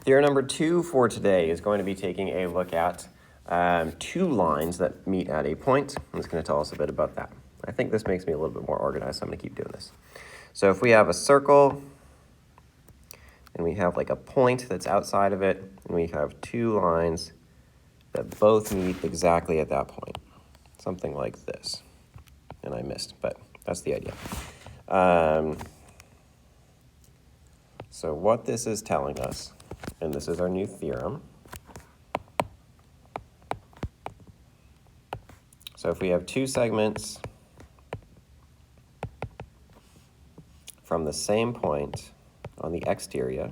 Theorem number 2 for today is going to be taking a look at two lines that meet at a point. And it's going to tell us a bit about that. I think this makes me a little bit more organized, so I'm going to keep doing this. So if we have a circle, and we have like a point that's outside of it, and we have two lines that both meet exactly at that point. Something like this. And I missed, but that's the idea. So what this is telling us, and this is our new theorem. So if we have two segments from the same point on the exterior,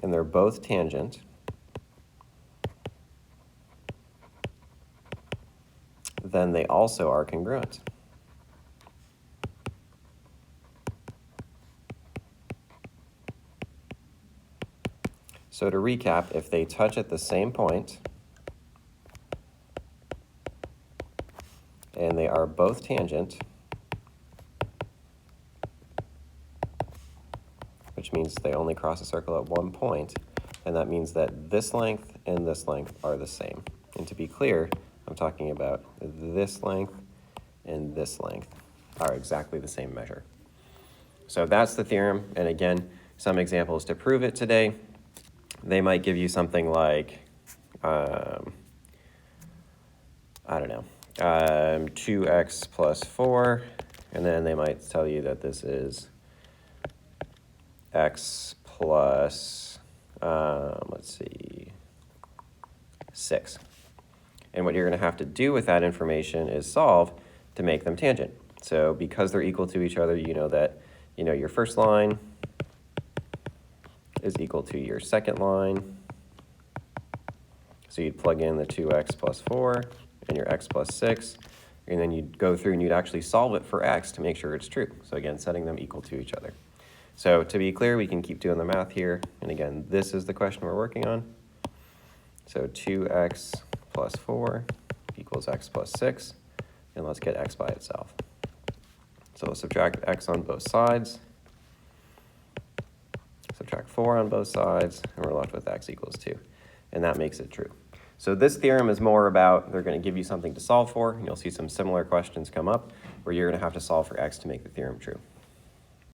and they're both tangent, then they also are congruent. So to recap, if they touch at the same point, and they are both tangent, which means they only cross a circle at one point, and that means that this length and this length are the same. And to be clear, I'm talking about this length and this length are exactly the same measure. So that's the theorem, and again, some examples to prove it today. They might give you something like, I don't know, 2x plus 4, and then they might tell you that this is x plus, let's see, 6. And what you're going to have to do with that information is solve to make them tangent. So because they're equal to each other, you know that your first line is equal to your second line. So you'd plug in the 2x plus 4 and your x plus 6, and then you'd go through and you'd actually solve it for x to make sure it's true. So again, setting them equal to each other. So to be clear, we can keep doing the math here. And again, this is the question we're working on. So 2x plus 4 equals x plus 6. And let's get x by itself. So we'll subtract x on both sides. Subtract 4 on both sides, and we're left with x equals 2. And that makes it true. So this theorem is more about, they're going to give you something to solve for, and you'll see some similar questions come up where you're going to have to solve for x to make the theorem true.